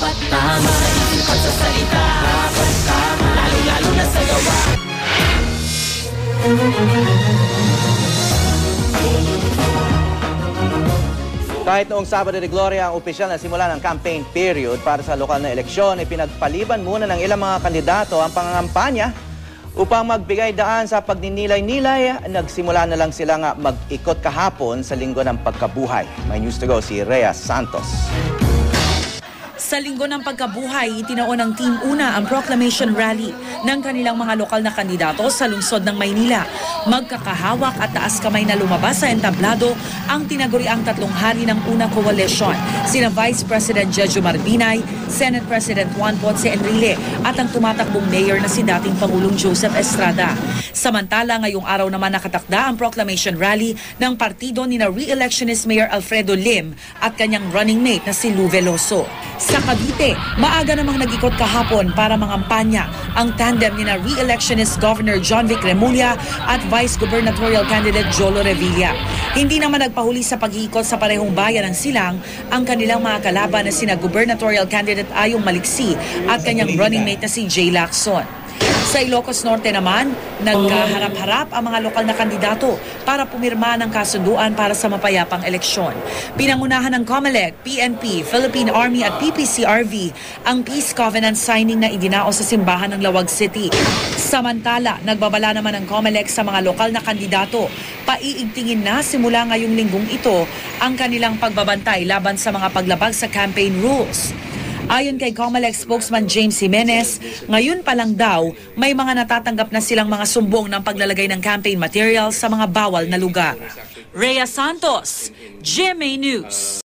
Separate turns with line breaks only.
Dapat tama, isipan sa salita. Dapat tama, lalo-lalo na sa gawa.
Kahit noong Sabado de Gloria ang opisyal na simula ng campaign period para sa lokal na eleksyon, pinagpaliban muna ng ilang mga kandidato ang pangangampanya upang magbigay daan sa pagninilay-nilay. Nagsimula na lang sila nga mag-ikot kahapon sa linggo ng pagkabuhay. May news to go si Rhea Santos.
Sa linggo ng pagkabuhay, itinaon ng Team Una ang proclamation rally ng kanilang mga lokal na kandidato sa lungsod ng Maynila. Magkakahawak at taas kamay na lumabas sa entablado ang tinaguriang tatlong hari ng Una Coalition, sina Vice President Jejo Marbinay, Senate President Juan Ponce Enrile at ang tumatakbong mayor na si dating Pangulong Joseph Estrada. Samantala, ngayong araw naman nakatakda ang proclamation rally ng partido ni na re-electionist Mayor Alfredo Lim at kanyang running mate na si Lou Veloso. Sa Cavite, maaga namang nag-ikot kahapon para mangampanya ang tandem ni na re-electionist Governor John Vic Remulla at Vice Gubernatorial Candidate Jolo Revilla. Hindi naman nagpahuli sa pag-iikot sa parehong bayan ng Silang ang kanilang mga kalaban na sina Gubernatorial Candidate Ayong Maliksi at kanyang running mate na si Jay Lacson. Sa Ilocos Norte naman, nagkaharap-harap ang mga lokal na kandidato para pumirma ng kasunduan para sa mapayapang eleksyon. Pinangunahan ng COMELEC, PNP, Philippine Army at PPCRV ang Peace Covenant signing na idinao sa simbahan ng Lawag City. Samantala, nagbabala naman ng COMELEC sa mga lokal na kandidato. Paiigtingin na simula ngayong linggong ito ang kanilang pagbabantay laban sa mga paglabag sa campaign rules. Ayon kay COMELEC spokesman James Jimenez, ngayon pa lang daw may mga natatanggap na silang mga sumbong ng paglalagay ng campaign materials sa mga bawal na lugar. Rhea Santos, GMA News.